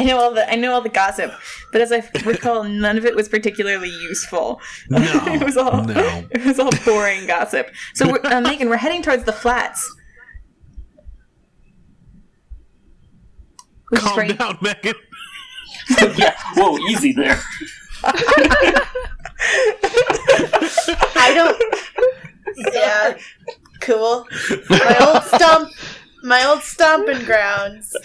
know all the gossip, but as I recall, none of it was particularly useful. No, it was all boring gossip. So, Megan, we're heading towards the flats. Calm down, Megan. Yeah, whoa, easy there. I don't. Yeah, cool. My old stomping grounds.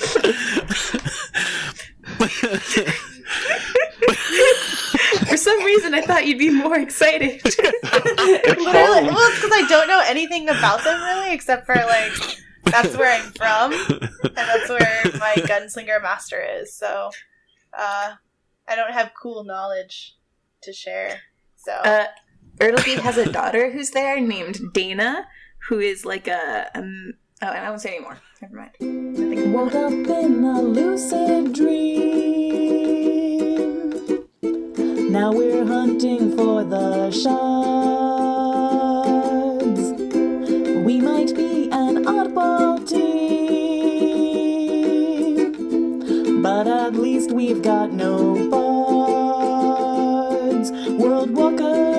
For some reason, I thought you'd be more excited. Literally, well, it's because I don't know anything about them really, except for like that's where I'm from, and that's where my gunslinger master is. So, I don't have cool knowledge to share. So, Ertleby has a daughter who's there named Dana, who is like I won't say anymore. Never mind. Woke up in a lucid dream. Now we're hunting for the shards. We might be an oddball team, but at least we've got no bards. World Walkers.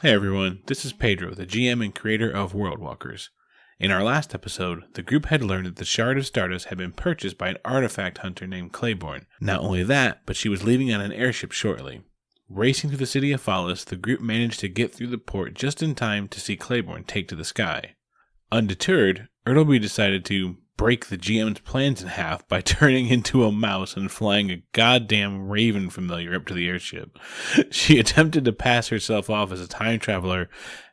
Hey everyone, this is Pedro, the GM and creator of World Walkers. In our last episode, the group had learned that the Shard of Stardust had been purchased by an artifact hunter named Claiborne. Not only that, but she was leaving on an airship shortly. Racing through the city of Phallus, the group managed to get through the port just in time to see Claiborne take to the sky. Undeterred, Ertleby decided to break the GM's plans in half by turning into a mouse and flying a goddamn raven familiar up to the airship. She attempted to pass herself off as a time traveler,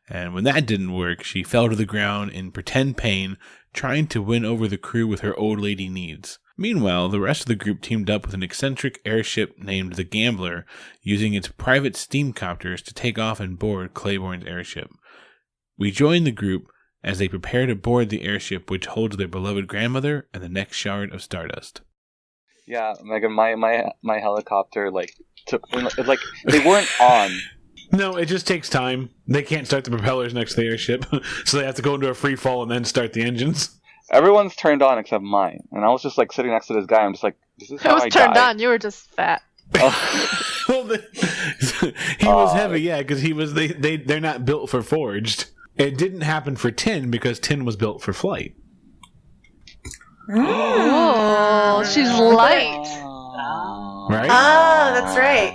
and when that didn't work, she fell to the ground in pretend pain, trying to win over the crew with her old lady needs. Meanwhile, the rest of the group teamed up with an eccentric airship named the Gambler, using its private steam copters to take off and board Claiborne's airship. We joined the group as they prepare to board the airship which holds their beloved grandmother and the next Shard of Stardust. Yeah, Megan, my helicopter took they weren't on. No, it just takes time. They can't start the propellers next to the airship, so they have to go into a free fall and then start the engines. Everyone's turned on except mine, and I was just sitting next to this guy. I'm just like, this is how I die. It was turned on. You were just fat. Oh. Well, he was heavy, yeah, because they're not built for forged. It didn't happen for Tin because Tin was built for flight. Oh, she's light. Right? Oh, that's right.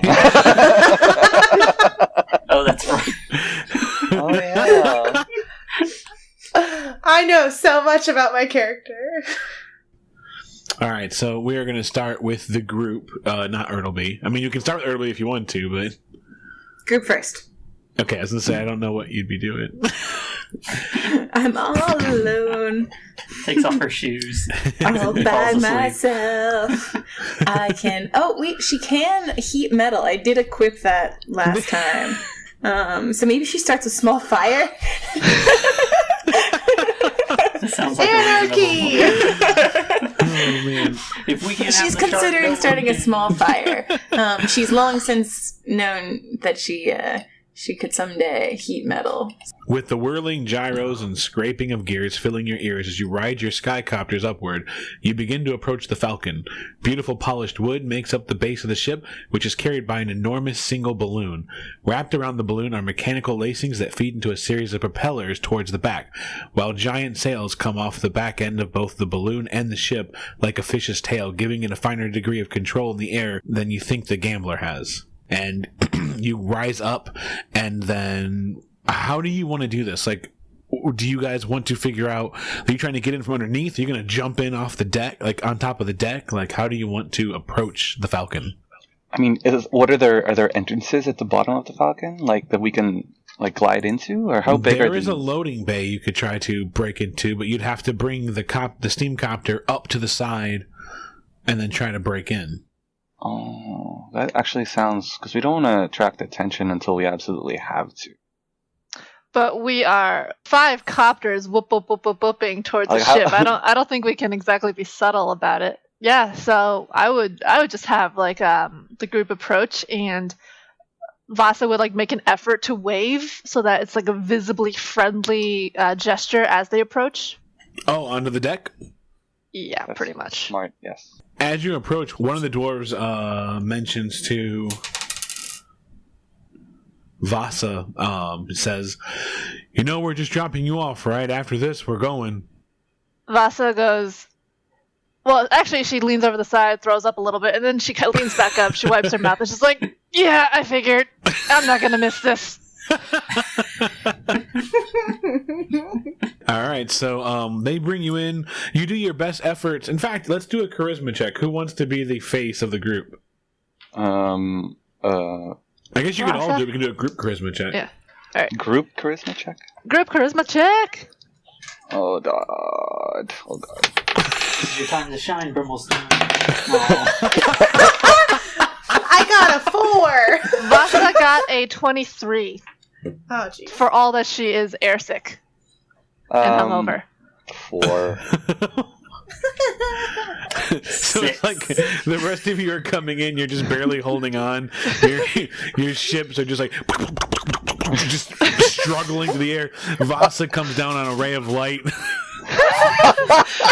Oh, that's right. Oh, yeah. I know so much about my character. All right, so we are going to start with the group, not Ertleby. I mean, you can start with Ertleby if you want to, but... Group first. Okay, I was going to say, I don't know what you'd be doing. I'm all alone. Takes off her shoes. All by myself. I can... Oh, wait, she can heat metal. I did equip that last time. So maybe she starts a small fire? That sounds like anarchy! Oh, man. If we can She's considering starting a small fire. She's long since known that she could someday heat metal. With the whirling gyros and scraping of gears filling your ears as you ride your skycopters upward, you begin to approach the Falcon. Beautiful polished wood makes up the base of the ship, which is carried by an enormous single balloon. Wrapped around the balloon are mechanical lacings that feed into a series of propellers towards the back, while giant sails come off the back end of both the balloon and the ship like a fish's tail, giving it a finer degree of control in the air than you think the Gambler has. And you rise up, and then how do you want to do this? Do you guys want to figure out, are you trying to get in from underneath? Are you going to jump in off the deck, on top of the deck? How do you want to approach the Falcon? I mean, are there entrances at the bottom of the Falcon, that we can, glide into? Or how big are these? There is a loading bay you could try to break into, but you'd have to bring the steam copter up to the side and then try to break in. Oh, that actually sounds... Because we don't want to attract attention until we absolutely have to. But we are 5 copters whooping towards the ship. I don't think we can exactly be subtle about it. Yeah, so I would just have the group approach, and Vasa would make an effort to wave so that it's a visibly friendly gesture as they approach. Oh, onto the deck? Yeah, That's pretty much. Smart, yes. As you approach, one of the dwarves mentions to Vasa, says, we're just dropping you off, right? After this, we're going. Vasa goes... Well, actually, she leans over the side, throws up a little bit, and then she leans back up, she wipes her mouth, and she's like, yeah, I figured. I'm not gonna miss this. Alright, so they bring you in. You do your best efforts. In fact, let's do a charisma check. Who wants to be the face of the group? I guess you can all do it. We can do a group charisma check. Yeah. Alright. Group charisma check? Group charisma check! Oh, God. Oh, God. This is your time to shine, Brimblestone. I got a 4! Vasa got a 23 Oh, jeez. for all that she is airsick and hungover. 4. So it's like the rest of you are coming in, you're just barely holding on. Your ships are just like just struggling to the air. Vasa comes down on a ray of light.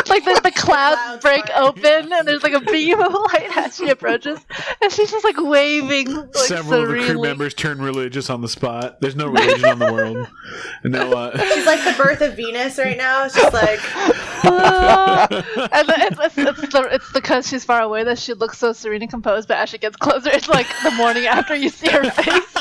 Like the clouds break open and there's like a beam of light as she approaches, and she's just like waving like Several serenely. of the crew members turn religious on the spot. There's no religion on the world. No, She's like the birth of Venus right now. It's just like... And it's because she's far away that she looks so serene and composed, but as she gets closer, it's like the morning after you see her face.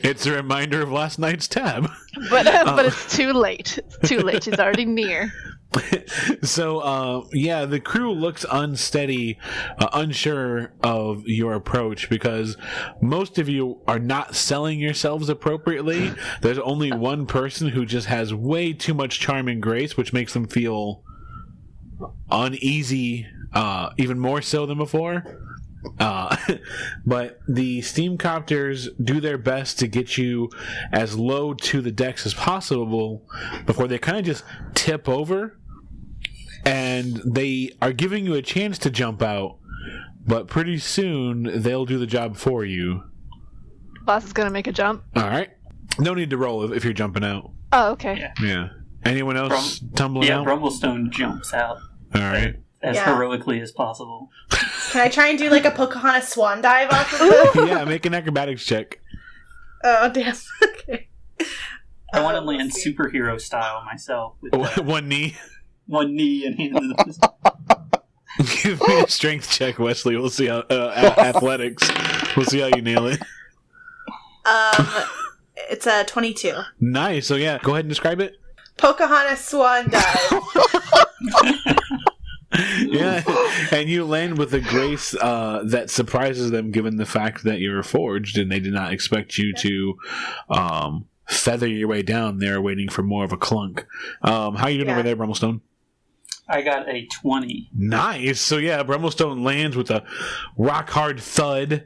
it's a reminder of last night's tab. But it's too late. It's too late. She's already near. So, the crew looks unsteady, unsure of your approach because most of you are not selling yourselves appropriately. There's only one person who just has way too much charm and grace, which makes them feel uneasy, even more so than before. But the steam copters do their best to get you as low to the decks as possible before they kind of just tip over, and they are giving you a chance to jump out, but pretty soon they'll do the job for you. Boss is gonna make a jump. Alright. No need to roll if you're jumping out. Oh, okay. Yeah. Anyone else tumbling out? Yeah, Brumblestone jumps out. Alright. As heroically as possible. Can I try and do like a Pocahontas swan dive off of the... Yeah, make an acrobatics check. Oh, damn. Okay. I want to land superhero style myself. With One knee. one knee and hand in the... Give me a strength check, Wesley. We'll see how athletics. We'll see how you nail it. It's a 22. Nice. So yeah, go ahead and describe it. Pocahontas swan dive. Yeah, and you land with a grace that surprises them, given the fact that you're forged, and they did not expect you to feather your way down. They're waiting for more of a clunk. How are you doing over there, Brumblestone? I got a 20. Nice. So yeah, Brumblestone lands with a rock hard thud,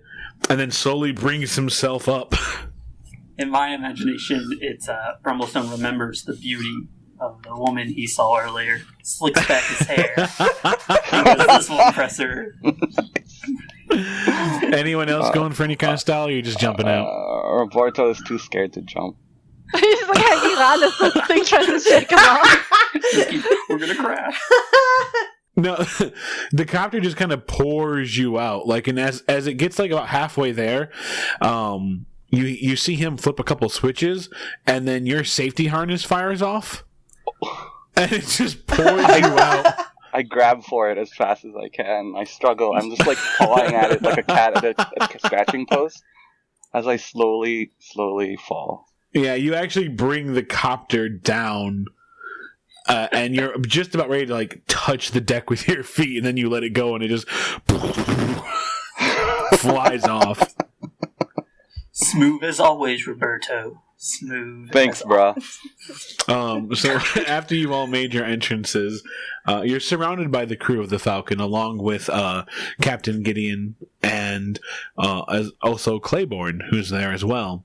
and then slowly brings himself up. In my imagination, it's Brumblestone remembers the beauty of the woman he saw earlier, slicks back his hair. This will impress her. Anyone else going for any kind of style, or are you just jumping out? Roberto is too scared to jump. He's like hanging on to something, trying to shake him off. We're gonna crash. No, the copter just kind of pours you out. Like, and as it gets like about halfway there, you see him flip a couple switches, and then your safety harness fires off. And it just pours you out. I grab for it as fast as I can. I struggle. I'm just like pawing at it like a cat at a scratching post as I slowly fall. Yeah, you actually bring the copter down, and you're just about ready to like touch the deck with your feet, and then you let it go, and it just flies off. Smooth as always, Roberto. Smooth. Thanks, brah. So after you've all made your entrances, you're surrounded by the crew of the Falcon, along with Captain Gideon and also Claiborne, who's there as well.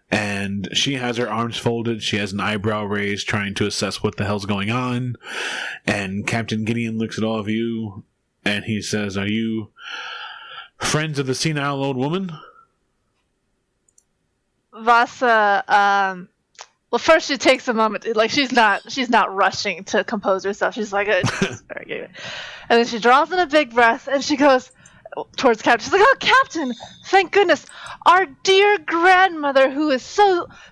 And she has her arms folded. She has an eyebrow raised, trying to assess what the hell's going on. And Captain Gideon looks at all of you, and he says, "Are you friends of the senile old woman?" Vasa, well, first she takes a moment, like she's not rushing to compose herself. She's like, and then she draws in a big breath and she goes towards Captain. She's like, "Oh, Captain, thank goodness, our dear grandmother,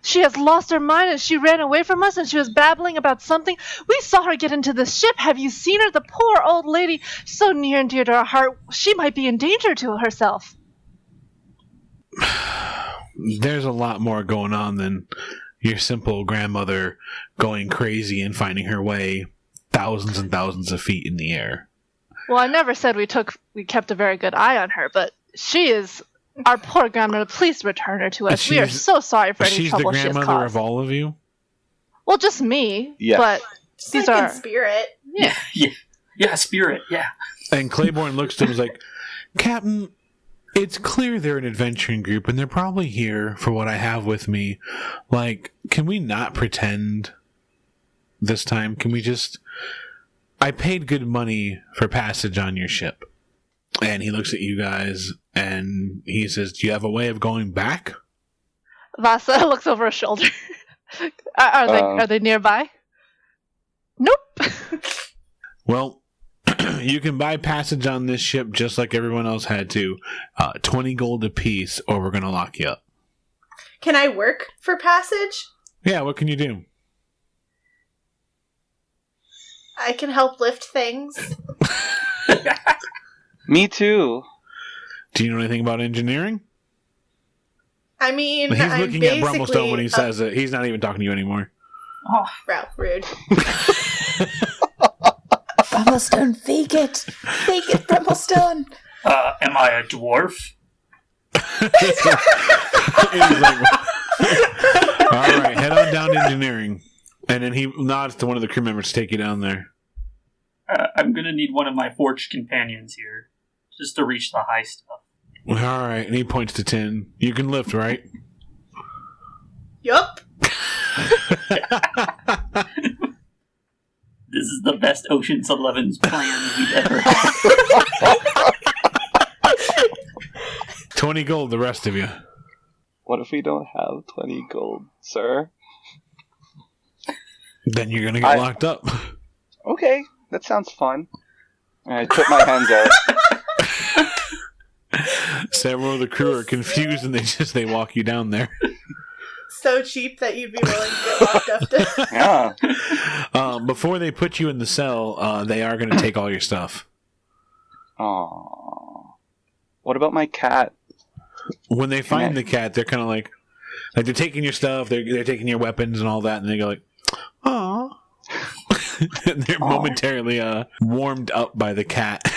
she has lost her mind and she ran away from us and she was babbling about something. We saw her get into the ship. Have you seen her? The poor old lady, so near and dear to our heart. She might be in danger to herself." There's a lot more going on than your simple grandmother going crazy and finding her way thousands and thousands of feet in the air. Well, I never said we kept a very good eye on her, but she is our poor grandmother. Please return her to us. We are so sorry for any trouble she has caused. She's the grandmother of all of you? Well, just me. Yes. But just these like are in spirit. Yeah, spirit, yeah. And Claiborne looks to him and is like, "Captain, it's clear they're an adventuring group, and they're probably here for what I have with me. Like, can we not pretend this time? Can we just... I paid good money for passage on your ship." And he looks at you guys, and he says, "Do you have a way of going back?" Vasa looks over her shoulder. Are they nearby? Nope. Well, you can buy passage on this ship just like everyone else had to. 20 gold apiece, or we're going to lock you up. Can I work for passage? Yeah, what can you do? I can help lift things. Me too. Do you know anything about engineering? I mean, He's I'm looking at Brummelstone when he says it. He's not even talking to you anymore. Oh, rude. Brummelstone, fake it. Fake it, Brummelstone. Am I a dwarf? All right, head on down to engineering. And then he nods to one of the crew members to take you down there. I'm going to need one of my forged companions here, just to reach the high stuff. All right, and he points to 10. You can lift, right? Yup. This is the best Ocean's 11's plan we've ever had. 20 gold, the rest of you. What if we don't have 20 gold, sir? Then you're going to get locked up. Okay, that sounds fun. I put my hands out. Several of the crew are confused and they walk you down there. So cheap that you'd be willing to get locked up to. Yeah. Before they put you in the cell, they are going to take all your stuff. Aww. What about my cat? When they find the cat, they're kind of like they're taking your stuff, they're taking your weapons and all that, and they go like, "Aw." And they're momentarily warmed up by the cat.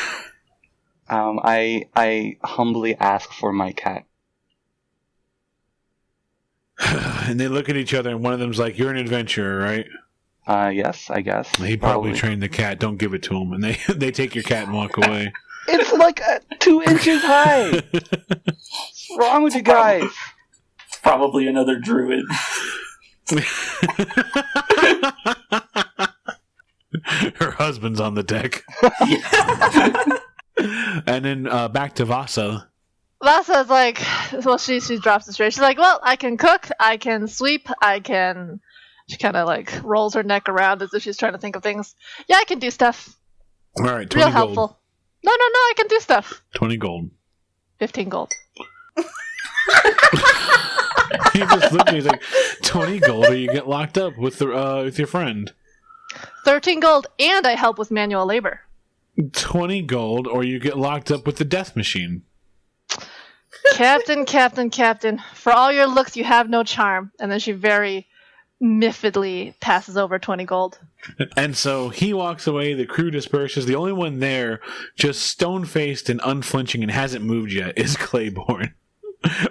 I humbly ask for my cat. And they look at each other, and one of them's like, "You're an adventurer, right?" Yes, I guess. He probably trained the cat. Don't give it to him. And they take your cat and walk away. It's like 2 inches high. What's wrong with you guys? It's probably another druid. Her husband's on the deck. And then back to Vasa. Vasa's like, well, she drops it straight. She's like, well, I can cook, I can sweep, she kind of like rolls her neck around as if she's trying to think of things. Yeah, I can do stuff. All right, 20 Real gold. helpful. No, I can do stuff. 20 gold. 15 gold. He just looked at me, he's like, 20 gold or you get locked up with your friend. 13 gold, and I help with manual labor. 20 gold or you get locked up with the death machine. Captain, for all your looks, you have no charm. And then she very miffedly passes over 20 gold. And so he walks away, the crew disperses. The only one there, just stone-faced and unflinching and hasn't moved yet, is Claiborne.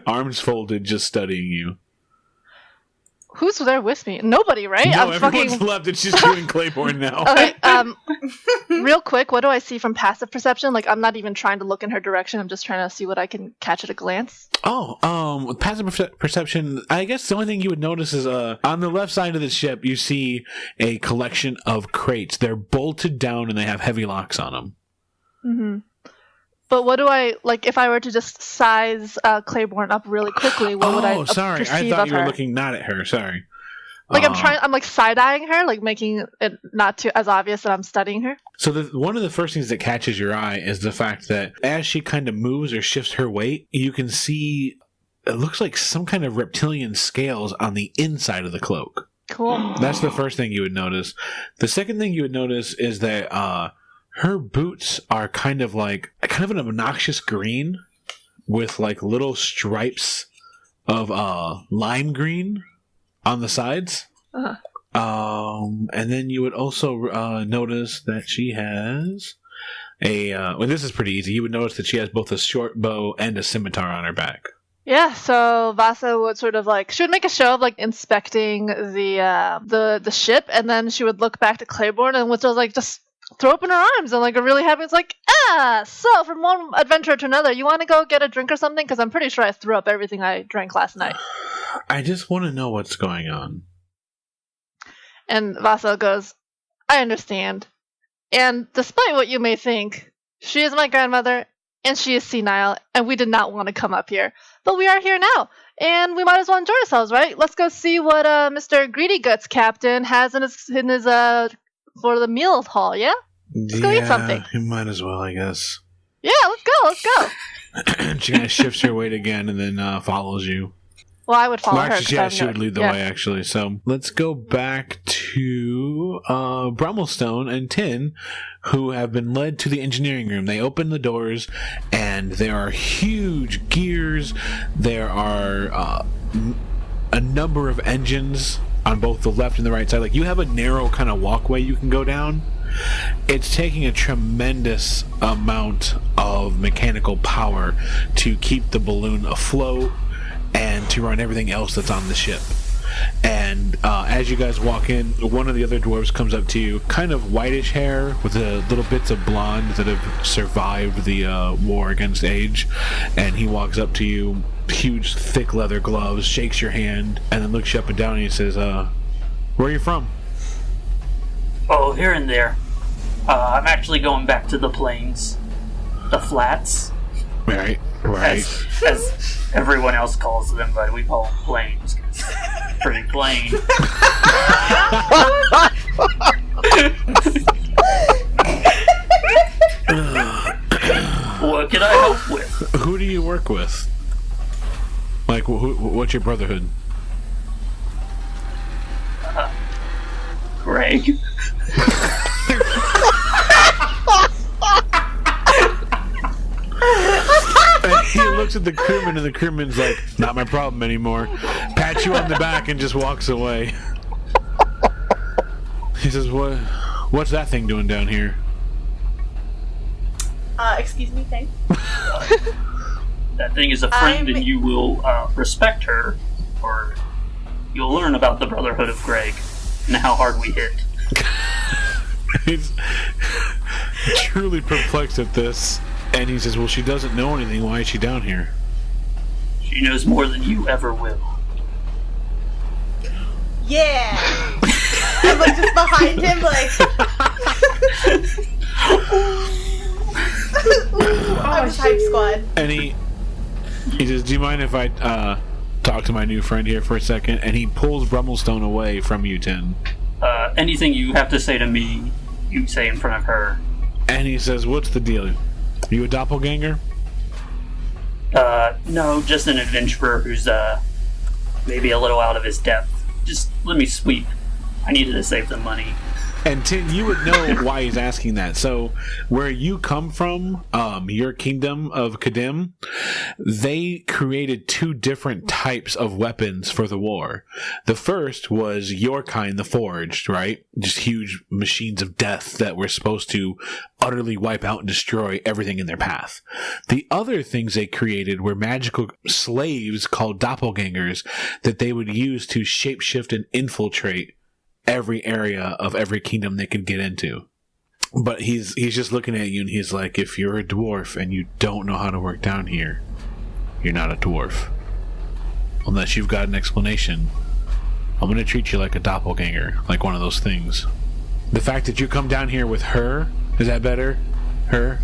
Arms folded, just studying you. Who's there with me? Nobody, right? No, everyone's left. It's just you and Claiborne now. Okay, real quick, what do I see from passive perception? Like, I'm not even trying to look in her direction. I'm just trying to see what I can catch at a glance. Oh, passive perception, I guess the only thing you would notice is on the left side of the ship, you see a collection of crates. They're bolted down and they have heavy locks on them. Mm-hmm. But what do I, like, if I were to just size Claiborne up really quickly, what would I sorry. perceive I thought of you were her? looking not at her. Sorry. Like, I'm like side-eyeing her, like making it not too as obvious that I'm studying her. So one of the first things that catches your eye is the fact that as she kind of moves or shifts her weight, you can see it looks like some kind of reptilian scales on the inside of the cloak. Cool. That's the first thing you would notice. The second thing you would notice is that her boots are kind of an obnoxious green with like little stripes of lime green on the sides. Uh-huh. And then you would also notice that she has well, this is pretty easy. You would notice that she has both a short bow and a scimitar on her back. Yeah, so Vasa would sort of like, she would make a show of like inspecting the ship, and then she would look back to Claiborne and would just like throw up in her arms and like really happy. It's like, so from one adventure to another, you want to go get a drink or something? Because I'm pretty sure I threw up everything I drank last night. I just want to know what's going on. And Vasa goes, I understand. And despite what you may think, she is my grandmother, and she is senile, and we did not want to come up here. But we are here now, and we might as well enjoy ourselves, right? Let's go see what Mr. Greedy Guts Captain has in his for the meal hall, yeah? Let's go eat something. You might as well, I guess. Yeah, let's go. She kind of shifts her weight again and then follows you. Well, I would follow her. Actually, she would lead the way, actually. So let's go back to Brummelstone and Tin, who have been led to the engineering room. They open the doors, and there are huge gears. There are a number of engines on both the left and the right side. Like, you have a narrow kind of walkway you can go down. It's taking a tremendous amount of mechanical power to keep the balloon afloat and to run everything else that's on the ship. And as you guys walk in, one of the other dwarves comes up to you, kind of whitish hair with little bits of blonde that have survived the war against age, and he walks up to you, huge thick leather gloves, shakes your hand, and then looks you up and down and he says, where are you from? Oh, here and there. I'm actually going back to the plains. The flats. Right. As everyone else calls them, but we call them plains. Pretty plain. What can I help with? Who do you work with? Like, what's your brotherhood? Greg. He looks at the crewman, and the crewman's like, not my problem anymore. Pats you on the back and just walks away. He says, what's that thing doing down here? Excuse me, thanks. That thing is a friend, and you will respect her, or you'll learn about the Brotherhood of Greg and how hard we hit. He's truly perplexed at this, and he says, well, she doesn't know anything. Why is she down here? She knows more than you ever will. Yeah! I'm like just behind him, like... I'm Hype Squad. And he says, do you mind if I talk to my new friend here for a second? And he pulls Brummelstone away from you, Tin. Anything you have to say to me, you say in front of her. And he says, what's the deal? You a doppelganger? No, just an adventurer who's maybe a little out of his depth. Just let me sweep. I needed to save the money. And Tin, you would know why he's asking that. So, where you come from, your kingdom of Kadim, they created two different types of weapons for the war. The first was your kind, the Forged, right? Just huge machines of death that were supposed to utterly wipe out and destroy everything in their path. The other things they created were magical slaves called doppelgangers that they would use to shapeshift and infiltrate every area of every kingdom they could get into. But he's just looking at you, and he's like, if you're a dwarf and you don't know how to work down here, you're not a dwarf. Unless you've got an explanation, I'm going to treat you like a doppelganger, like one of those things. The fact that you come down here with her, is that better? Her?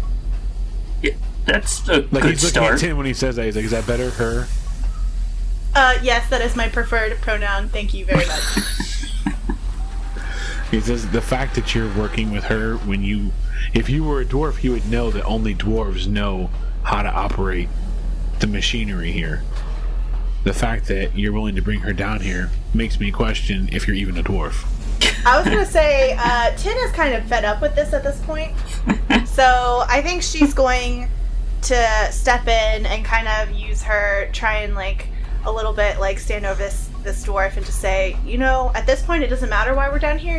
That's a Like good he's looking at start. Tin when he says that. He's like, "Is that better, her?" Yes, that is my preferred pronoun. Thank you very much. He says the fact that you're working with her if you were a dwarf, you would know that only dwarves know how to operate the machinery here. The fact that you're willing to bring her down here makes me question if you're even a dwarf. I was gonna say, Tin is kind of fed up with this at this point, so I think she's going to step in and kind of use her, try and like a little bit like stand over this dwarf and just say, at this point it doesn't matter why we're down here.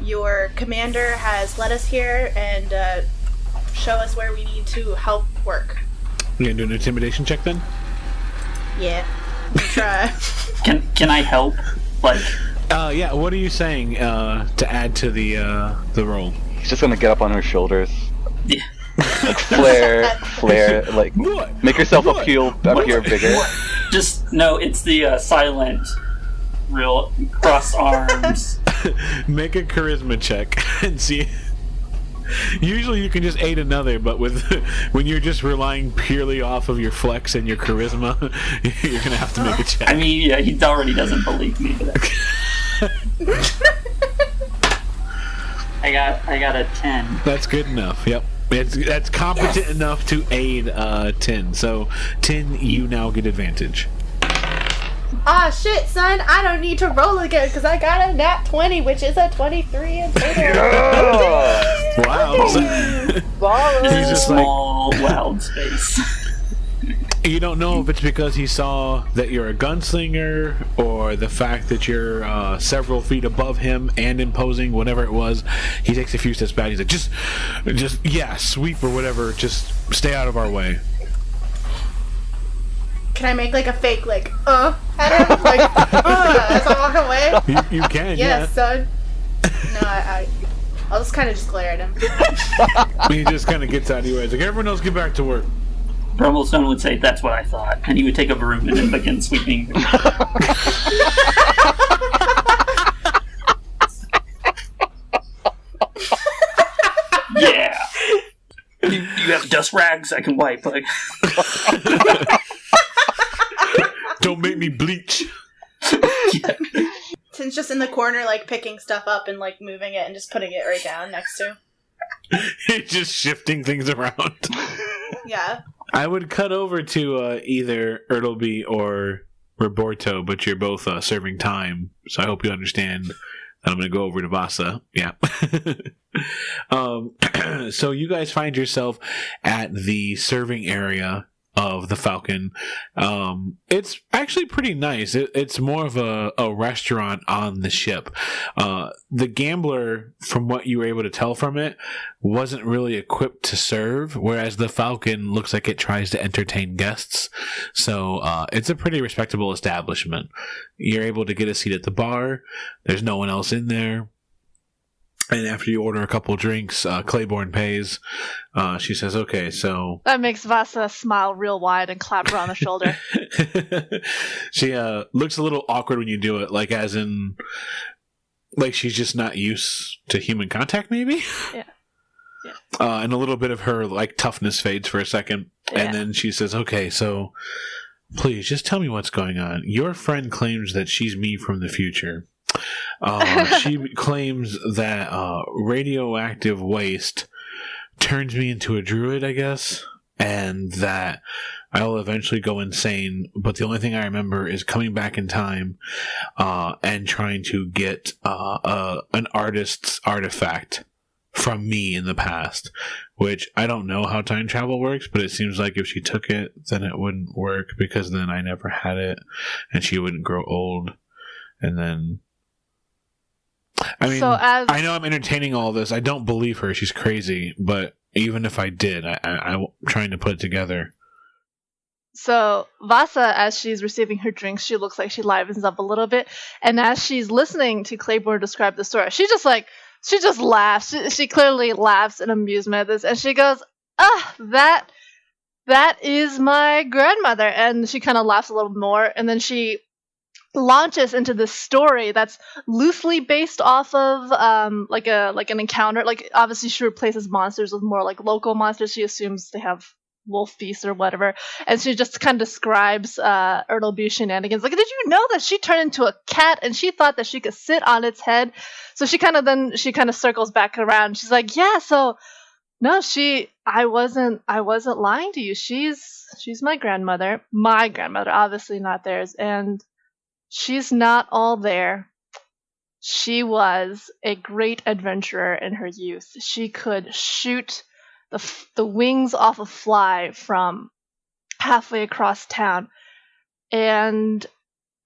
Your commander has led us here and show us where we need to help work. You gonna do an intimidation check then? Yeah, I'll try. Can I help? Like, yeah. What are you saying to add to the roll? He's just gonna get up on her shoulders. yeah. Like flare, like What? make yourself What? appear bigger. Just no. It's the silent, real crossed arms. Make a charisma check and see. Usually you can just aid another, but when you're just relying purely off of your flex and your charisma, you're gonna have to make a check. I mean, yeah, he already doesn't believe me. I got a 10. That's good enough. Yep. That's competent enough to aid Tin. So Tin, you now get advantage. Ah, shit, son, I don't need to roll again because I got a nat 20, which is a 23 in total. Wow. This is a small, loud space. You don't know if it's because he saw that you're a gunslinger or the fact that you're several feet above him and imposing, whatever it was. He takes a few steps back. He's like, just, yeah, sweep or whatever. Just stay out of our way. Can I make like a fake at him? Like, as I walk away? You can, Yes, son. No, I'll just kind of just glare at him. He just kind of gets out of your way. He's like, everyone else get back to work. Brumblestone would say, "That's what I thought," and he would take a broom and begin sweeping. Yeah. You have dust rags I can wipe. Like. Don't make me bleach. Yeah. Tin's just in the corner, like picking stuff up and like moving it and just putting it right down next to. He's just shifting things around. Yeah. I would cut over to either Ertleby or Roberto, but you're both serving time, so I hope you understand that I'm going to go over to Vasa. Yeah. So you guys find yourself at the serving area of the Falcon. It's actually pretty nice. It's more of a restaurant on the ship. The Gambler, from what you were able to tell from it, wasn't really equipped to serve, whereas the Falcon looks like it tries to entertain guests. So it's a pretty respectable establishment. You're able to get a seat at the bar. There's no one else in there. And after you order a couple drinks, Claiborne pays. She says, okay, so... That makes Vasa smile real wide and clap her on the shoulder. She looks a little awkward when you do it, like as in... Like she's just not used to human contact, maybe? Yeah. And a little bit of her like toughness fades for a second. Yeah. And then she says, okay, so... Please, just tell me what's going on. Your friend claims that she's me from the future. She claims that radioactive waste turns me into a druid, I guess, and that I'll eventually go insane, but the only thing I remember is coming back in time and trying to get an artist's artifact from me in the past, which I don't know how time travel works, but it seems like if she took it, then it wouldn't work, because then I never had it, and she wouldn't grow old, and then... I mean, I know I'm entertaining all this. I don't believe her. She's crazy. But even if I did, I'm trying to put it together. So Vasa, as she's receiving her drinks, she looks like she livens up a little bit. And as she's listening to Claiborne describe the story, she just laughs. She clearly laughs in amusement at this. And she goes, that is my grandmother. And she kind of laughs a little more. And then she launches into this story that's loosely based off of like an encounter. Like obviously she replaces monsters with more like local monsters. She assumes they have wolf beasts or whatever, and she just kind of describes Ertleby shenanigans. Like, did you know that she turned into a cat and she thought that she could sit on its head? So she kind of circles back around. She's like, yeah, so no, I wasn't lying to you. She's my grandmother, obviously not theirs, and she's not all there. She was a great adventurer in her youth. She could shoot the wings off a fly from halfway across town. And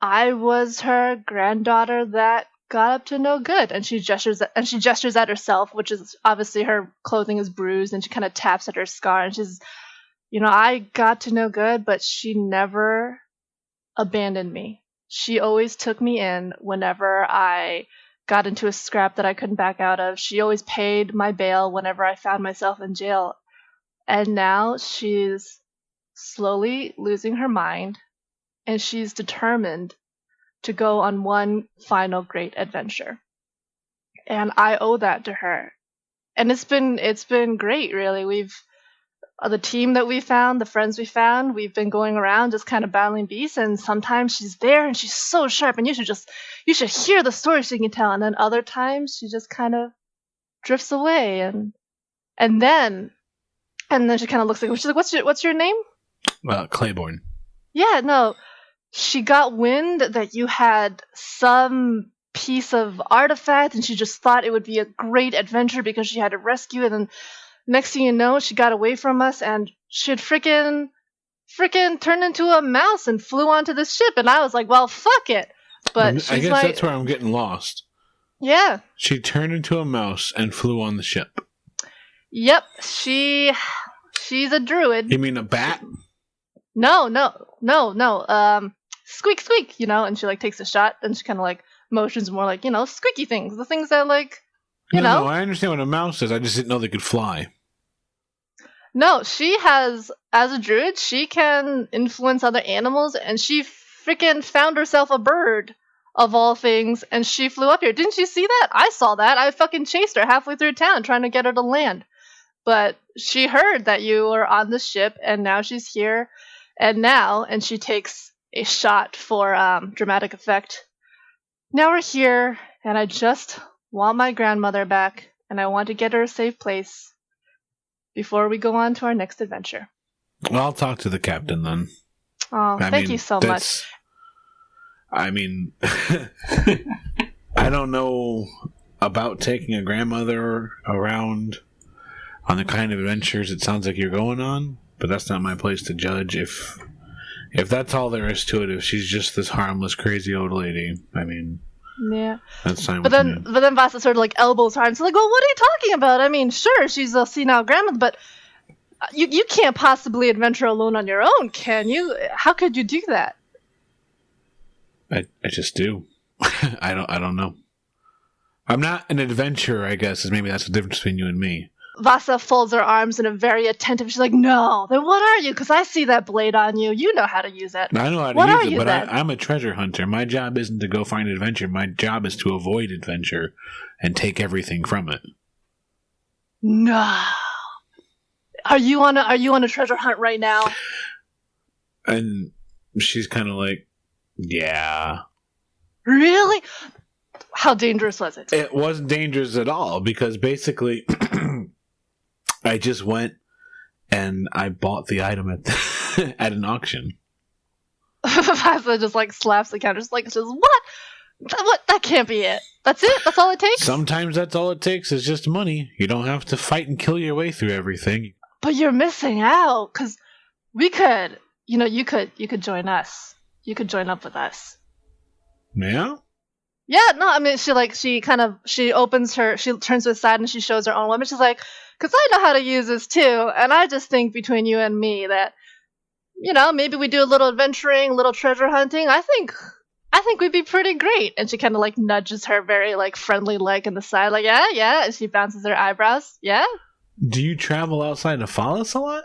I was her granddaughter that got up to no good. And she gestures at herself, which is obviously her clothing is bruised, and she kind of taps at her scar, and she's, I got to no good, but she never abandoned me. She always took me in whenever I got into a scrap that I couldn't back out of. She always paid my bail whenever I found myself in jail. And now she's slowly losing her mind, and she's determined to go on one final great adventure. And I owe that to her. And it's been great, really. The team that we found, the friends we found, we've been going around just kind of battling beasts, and sometimes she's there and she's so sharp and you should hear the story she can tell, and then other times she just kind of drifts away, and then she kind of looks like, she's like, what's your name? Claiborne. Yeah, no. She got wind that you had some piece of artifact, and she just thought it would be a great adventure because she had to rescue it, and next thing you know, she got away from us, and she had frickin' turned into a mouse and flew onto the ship. And I was like, well, fuck it. But I guess that's where I'm getting lost. Yeah. She turned into a mouse and flew on the ship. Yep. She's a druid. You mean a bat? No. Squeak, squeak, and she takes a shot, and she kind of motions more squeaky things. The things that No, I understand what a mouse is. I just didn't know they could fly. No, she has, as a druid, she can influence other animals, and she freaking found herself a bird, of all things, and she flew up here. Didn't you see that? I saw that. I fucking chased her halfway through town trying to get her to land. But she heard that you were on the ship, and now she's here, and she takes a shot for dramatic effect. Now we're here, and I just want my grandmother back, and I want to get her a safe place before we go on to our next adventure. Well, I'll talk to the captain then. Oh, thank you so much. I mean, I don't know about taking a grandmother around on the kind of adventures it sounds like you're going on, but that's not my place to judge. If that's all there is to it, if she's just this harmless, crazy old lady, I mean... Yeah, that's fine. But then Vasa sort of elbows her and she's like, "Well, what are you talking about? I mean, sure, she's a senile grandmother, but you can't possibly adventure alone on your own, can you? How could you do that?" I just do. I don't know. I'm not an adventurer, I guess. Maybe that's the difference between you and me. Vasa folds her arms in a very attentive. She's like, "No, then what are you? Because I see that blade on you. You know how to use it." I know how to use it, but I'm a treasure hunter. My job isn't to go find adventure. My job is to avoid adventure and take everything from it. No. Are you on a treasure hunt right now? And she's kind of like, yeah. Really? How dangerous was it? It wasn't dangerous at all, because basically I just went and I bought the item at an auction. Vasa just slaps the counter, says, "What? That can't be it. That's it? That's all it takes?" Sometimes that's all it takes is just money. You don't have to fight and kill your way through everything. But you're missing out, because we could, you could join us. You could join up with us. Yeah? Yeah, no, I mean, she turns to the side and she shows her own weapon. She's like, "Because I know how to use this too, and I just think between you and me that, maybe we do a little adventuring, a little treasure hunting. I think we'd be pretty great." And she kind of nudges her very friendly leg in the side, yeah, and she bounces her eyebrows. Yeah. Do you travel outside of Fallis a lot?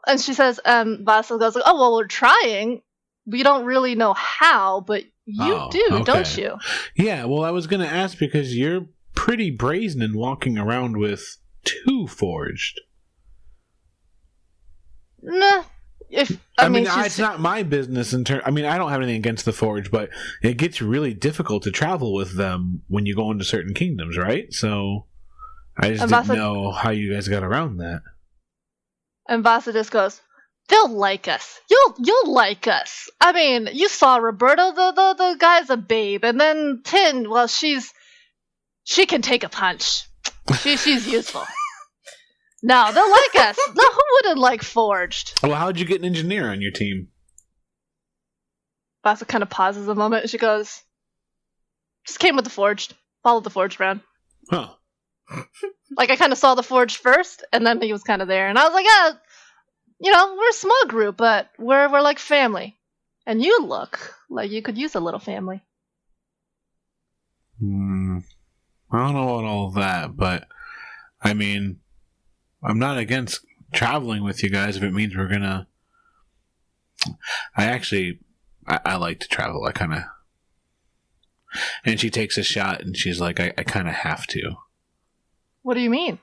And she says, Vasa goes, "Oh, well, we're trying. we don't really know how, but you do, okay. don't you? Yeah, well, I was going to ask because you're pretty brazen in walking around with 2 forged. Nah. It's not my business in turn. I mean, I don't have anything against the forge, but it gets really difficult to travel with them when you go into certain kingdoms, right? So I just didn't know how you guys got around that. And Vasa just goes, "They'll like us. You'll like us. I mean, you saw Roberto, the guy's a babe, and then Tin, well, she can take a punch. She's useful. No, they'll like us. No, who wouldn't like Forged?" Well, how'd you get an engineer on your team? Vasa kind of pauses a moment, and she goes, "Just came with the Forged. Followed the Forged around. Huh. Like, I kind of saw the Forged first, and then he was kind of there, and I was like, we're a small group, but we're like family. And you look like you could use a little family." I don't know about all that, but I mean, I'm not against traveling with you guys if it means we're gonna. I like to travel. I kind of. And she takes a shot, and she's like, I kind of have to. What do you mean?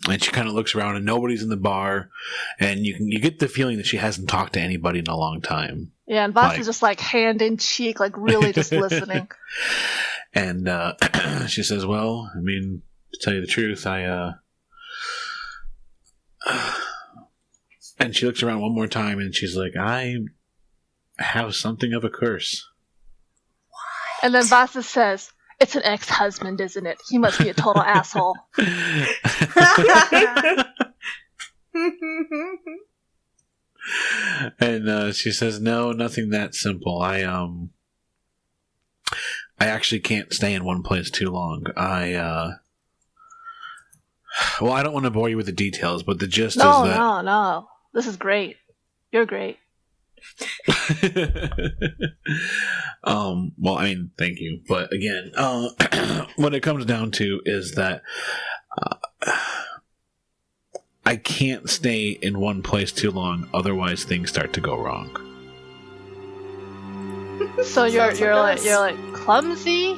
And she kind of looks around, and nobody's in the bar, and you get the feeling that she hasn't talked to anybody in a long time. Yeah, and Vasa's just like hand in cheek, like really just listening. And she says, "Well, I mean, to tell you the truth, And she looks around one more time, and she's like, I have something of a curse." And then Vasa says, "It's an ex-husband, isn't it? He must be a total asshole." And she says, "No, nothing that simple. I actually can't stay in one place too long. Well, I don't want to bore you with the details, but the gist is that..." No. This is great. You're great. Well, I mean, thank you. But again, what it comes down to is that I can't stay in one place too long, otherwise things start to go wrong. So you're like clumsy?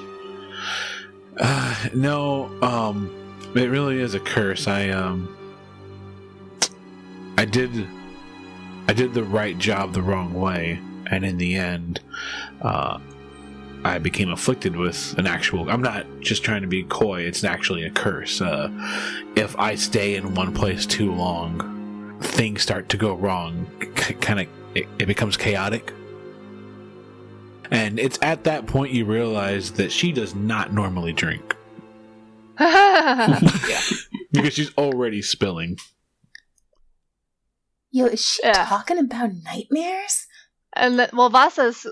No, it really is a curse. I did the right job the wrong way, and in the end, I became afflicted with an actual... I'm not just trying to be coy, it's actually a curse. If I stay in one place too long, things start to go wrong. It becomes chaotic. And it's at that point you realize that she does not normally drink. Yeah. Because she's already spilling. Yo, is she talking about nightmares? And then, well,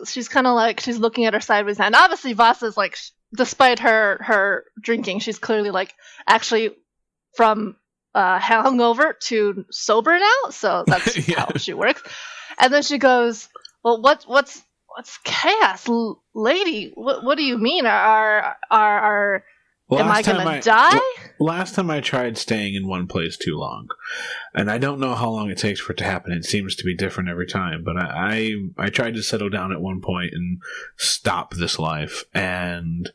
she's kind of like, she's looking at her sideways, and obviously Vasa's like, despite her drinking, she's clearly like actually from hungover to sober now, so that's how she works. And then she goes, "Well, what's chaos, lady? What do you mean? Am I gonna die?" Last time I tried staying in one place too long, and I don't know how long it takes for it to happen. It seems to be different every time, but I tried to settle down at one point and stop this life, and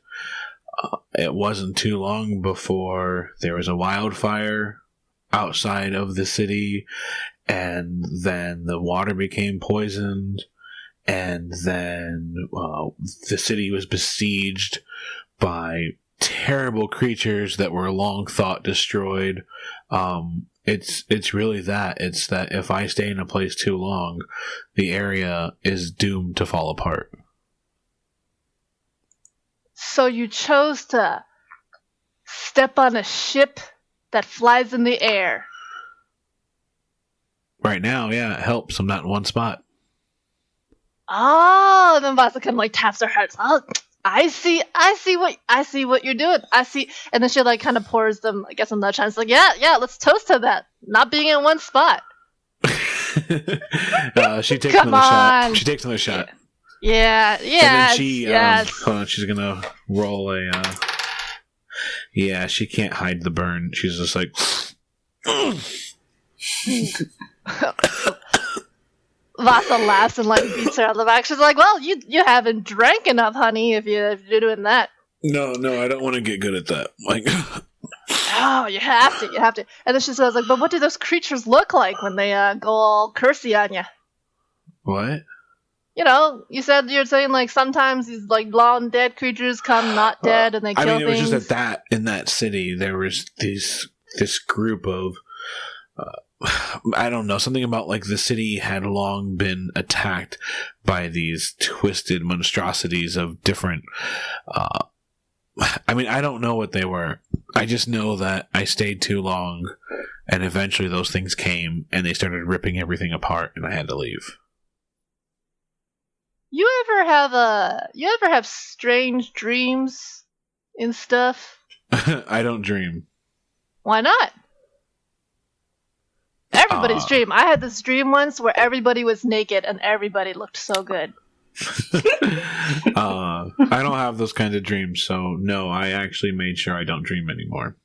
it wasn't too long before there was a wildfire outside of the city, and then the water became poisoned, and then the city was besieged by terrible creatures that were long thought destroyed. It's really that. It's that if I stay in a place too long, the area is doomed to fall apart. So you chose to step on a ship that flies in the air. Right now, yeah, it helps. I'm not in one spot. Oh, then Vasa kind of like taps her heart. "Oh, I see what you're doing. I see." And then she like kind of pours them, I guess, another chance. Like, yeah, let's toast to that. Not being in one spot. She takes another shot. She takes another shot. Yeah. And then hold on, she's gonna roll a. Yeah, she can't hide the burn. She's just like. Vasa laughs and like beats her on the back. She's like, "Well, you haven't drank enough, honey. If you're doing that." No, I don't want to get good at that. Like, oh, you have to. And then she says, like, "But what do those creatures look like when they go all cursy on you?" what? You know, you're saying like sometimes these like long dead creatures come not dead and they kill things. I mean, it was just in that city there was this group of. I don't know, something about like the city had long been attacked by these twisted monstrosities of different I mean, I don't know what they were. I just know that I stayed too long and eventually those things came and they started ripping everything apart and I had to leave. You ever have strange dreams and stuff? I don't dream. Why not? Everybody's dream. I had this dream once where everybody was naked and everybody looked so good. I don't have those kinds of dreams, so no, I actually made sure I don't dream anymore.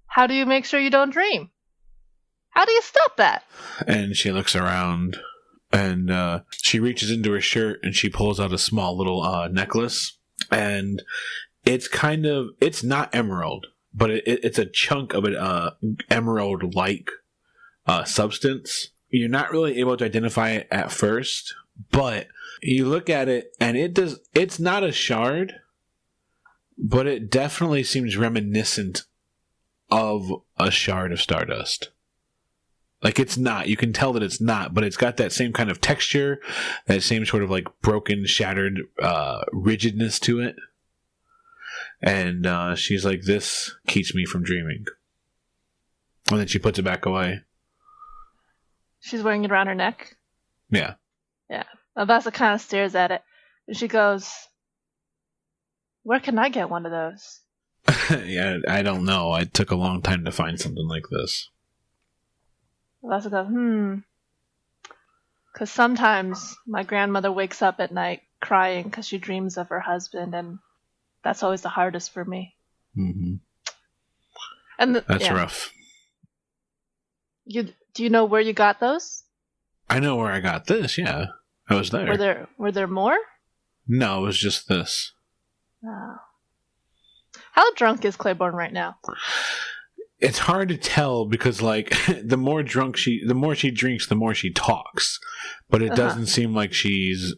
How do you make sure you don't dream? How do you stop that? And she looks around and she reaches into her shirt and she pulls out a small little necklace, and it's not emerald, but it's a chunk of an emerald-like substance. You're not really able to identify it at first, but you look at it and it's not a shard, but it definitely seems reminiscent of a shard of stardust. Like, it's not. You can tell that it's not, but it's got that same kind of texture, that same sort of like broken, shattered rigidness to it. And she's like, "This keeps me from dreaming." And then she puts it back away. She's wearing it around her neck? Yeah. Yeah. Abasa kind of stares at it. And she goes, "Where can I get one of those?" Yeah, I don't know. It took a long time to find something like this. Abasa goes, Because sometimes my grandmother wakes up at night crying because she dreams of her husband, and that's always the hardest for me. Mm-hmm. And that's rough. Do you know where you got those? I know where I got this, yeah. I was there. Were there more? No, it was just this. Oh. How drunk is Claiborne right now? It's hard to tell because, like, the more she drinks, the more she talks. But it doesn't seem like she's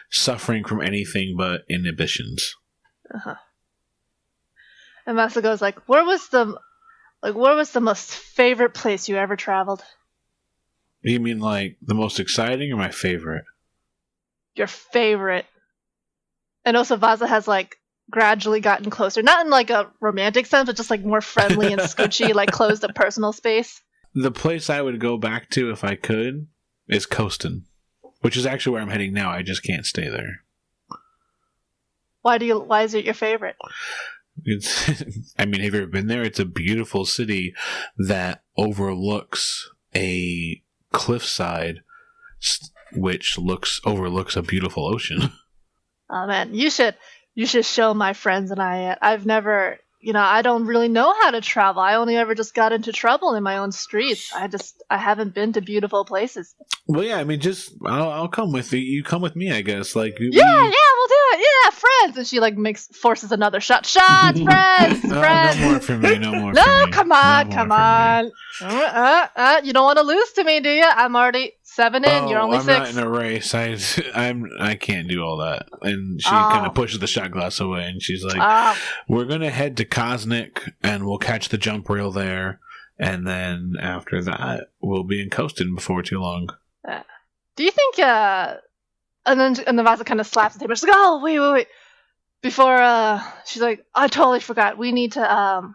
suffering from anything but inhibitions. And Masa goes like, where was the most favorite place you ever traveled? You mean like the most exciting or my favorite? Your favorite. And also Vaza has like gradually gotten closer, not in like a romantic sense, but just like more friendly and scoochy, like closed up personal space. The place I would go back to if I could is Coaston, which is actually where I'm heading now. I just can't stay there. Why is it your favorite? I mean, have you ever been there? It's a beautiful city that overlooks a cliffside, which overlooks a beautiful ocean. Oh man, you should show my friends and I. I've never, I don't really know how to travel. I only ever just got into trouble in my own streets. I haven't been to beautiful places. Well, yeah, I mean, I'll come with you. You come with me, I guess. Like, we'll do it. Yeah, friends. And she like forces another shot. Shots, friends. No more for me. No more. No, for me. come on. You don't want to lose to me, do you? I'm already 7 in. You're only 6. I'm not in a race. I can't do all that. And she kind of pushes the shot glass away, and she's like, "We're gonna head to Kosnik, and we'll catch the jump rail there, and then after that, we'll be in Coaston before too long." Do you think? And then Vaza kind of slaps the table. She's like, "Oh, wait. Before, she's like, I totally forgot. We need to,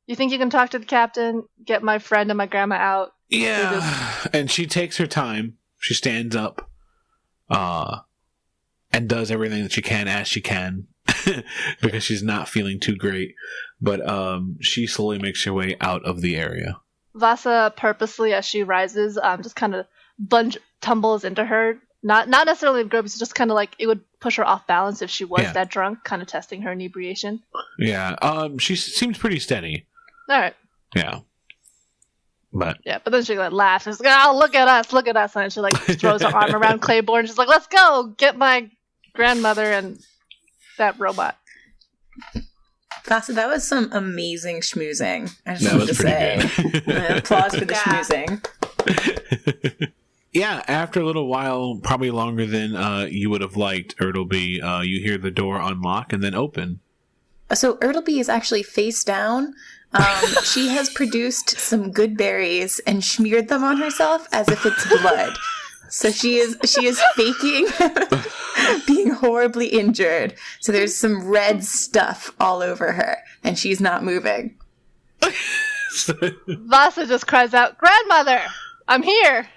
you think you can talk to the captain, get my friend and my grandma out?" Yeah. And she takes her time. She stands up, and does everything that she can as she can, because she's not feeling too great. But, she slowly makes her way out of the area. Vasa purposely, as she rises, just kind of tumbles into her. Not necessarily in groups, just kind of like it would push her off balance if she was that drunk, kind of testing her inebriation. Yeah, she seems pretty steady. All right. Yeah. But then she like laughs. She's like, "Oh, look at us!" And then she like throws her arm around Claiborne. She's like, "Let's go get my grandmother and that robot." Vasa, that was some amazing schmoozing. I just that wanted was to pretty say. good. Applause for the schmoozing. Yeah, after a little while, probably longer than you would have liked, Ertleby, you hear the door unlock and then open. So Ertleby is actually face down. She has produced some good berries and smeared them on herself as if it's blood. So she is faking being horribly injured. So there's some red stuff all over her, and she's not moving. Vasa just cries out, "Grandmother, I'm here!"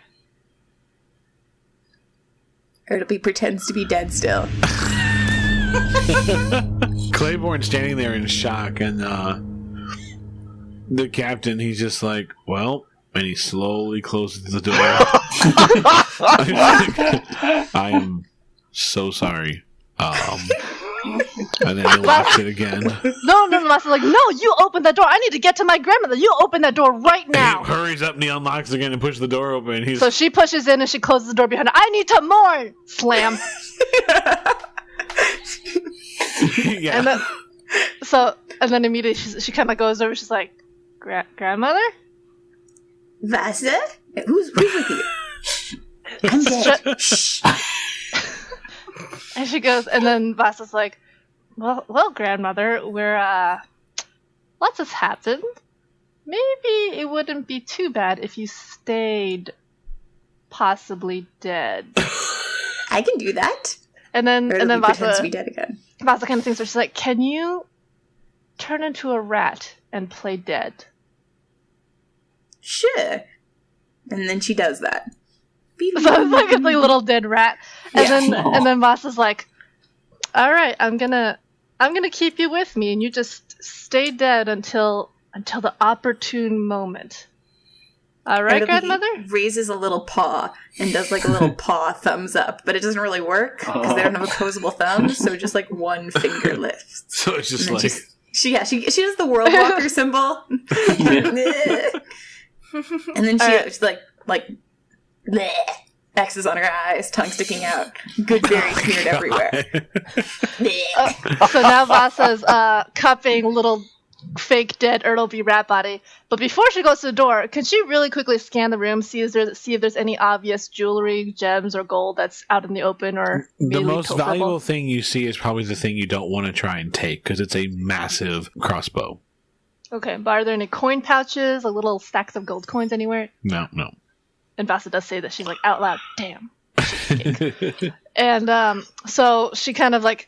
Ertleby pretends to be dead still. Claiborne's standing there in shock, and the captain, he's just like, well, and he slowly closes the door. I am so sorry. And then he locks it again. No, Vasa's like, "No, you open that door. I need to get to my grandmother. You open that door right now." He hurries up and he unlocks again and pushes the door open. So she pushes in and she closes the door behind her. "I need to mourn!" Slam. Yeah. And then immediately she kind of goes over. She's like, "Grandmother?" Vasa? Who's with you? I'm dead. Shh. And she goes, and then Vasa's like, well, grandmother, lots has happened. Maybe it wouldn't be too bad if you stayed possibly dead." I can do that. And then pretends to Vasa be dead again. Vasa kind of thinks, she's like, "Can you turn into a rat and play dead?" Sure. And then she does that. So it's like a little dead rat. And then Vasa's like, "All right, I'm gonna keep you with me, and you just stay dead until the opportune moment. All right, grandmother?" Raises a little paw and does like a little paw thumbs up, but it doesn't really work because they don't have opposable thumbs, so just like one finger lifts. So it's just like she does the world walker symbol. And then she's like bleh, X's on her eyes, tongue sticking out, good berry smeared everywhere. So now Vasa's cupping little fake dead Ertleby rat body. But before she goes to the door, can she really quickly scan the room, see if there's any obvious jewelry, gems, or gold that's out in the open or the most valuable thing you see is probably the thing you don't want to try and take because it's a massive crossbow. Okay, but are there any coin pouches, like little stacks of gold coins anywhere? No. And Vasa does say that. She's like, out loud, "Damn." And so she kind of like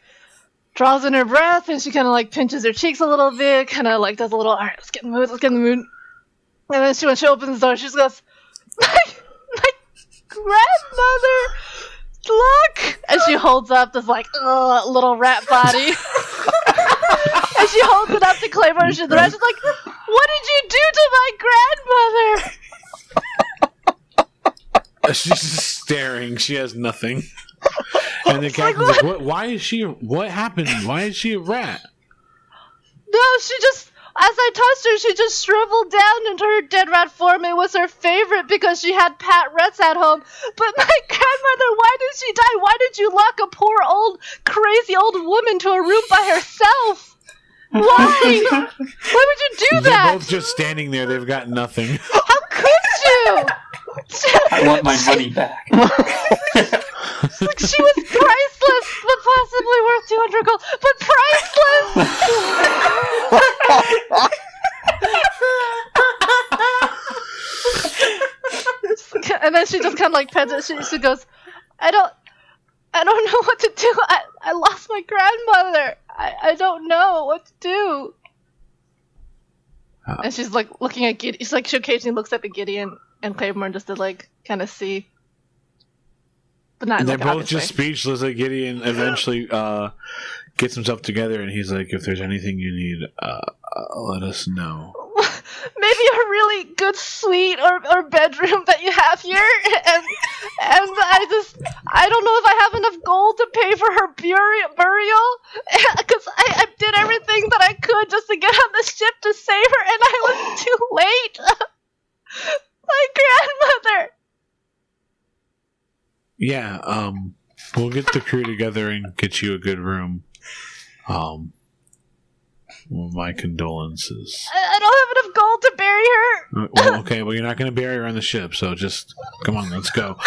draws in her breath and she kind of like pinches her cheeks a little bit, kind of like does a little, "All right, let's get in the mood. And then when she opens the door, she just goes, my grandmother, look!" And she holds up this like little rat body. And she holds it up to Claiborne, and the rest is like, "What did you do to my grandmother?" She's just staring. She has nothing. And the captain's like, what happened? Why is she a rat? No, she just, as I touched her, she just shriveled down into her dead rat form. It was her favorite because she had pet rats at home. But my grandmother, why did she die? Why did you lock a poor crazy old woman to a room by herself? Why? Why would you do that? They're both just standing there. They've got nothing. How could you? I want my money back. Like, she was priceless, but possibly worth 200 gold, but priceless! And then she just kind of like pets it. She goes, I don't know what to do. I lost my grandmother. I don't know what to do. And she's like looking at Gideon. She's like, she occasionally looks at the Gideon and Claiborne just to like kind of see. But not. And they're both just speechless. Like Gideon eventually gets himself together, and he's like, "If there's anything you need, let us know." Maybe a really good suite or bedroom that you have here, and I don't know if I have enough gold to pay for her burial, because I did everything that I could just to get on the ship to save her, and I was too late. My grandmother! Yeah, we'll get the crew together and get you a good room. Well, my condolences. I don't have enough gold to bury her. Well, okay, well, you're not going to bury her on the ship, so just, come on, let's go.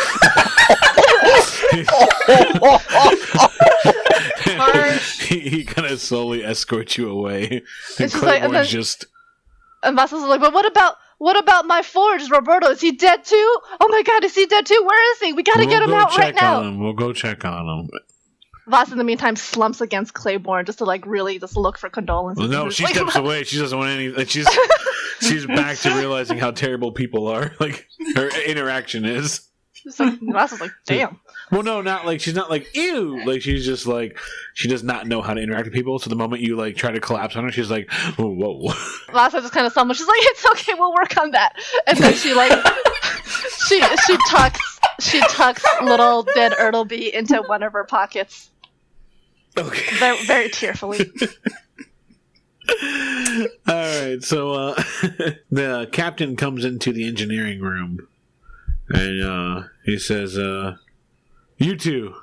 he kind of slowly escorts you away. And It's just like, and then- just... And Vassal's like, but what about my forge, Roberto? Is he dead too? Oh my god, is he dead too? Where is he? We gotta get him out right now. We'll go check on him. Voss, in the meantime, slumps against Claiborne just to really just look for condolences. Well, no, she steps away. She doesn't want any. Like, she's back to realizing how terrible people are. Like her interaction is. Just like Voss is like, damn. Well, no, not like she's not like ew. Like she's just like she does not know how to interact with people. So the moment you like try to collapse on her, she's like, oh, whoa. Voss just kind of stumbles. She's like, it's okay, we'll work on that. And then she like she tucks little dead Ertleby into one of her pockets. Okay. Very, very tearfully. Alright, so the captain comes into the engineering room and he says, you two.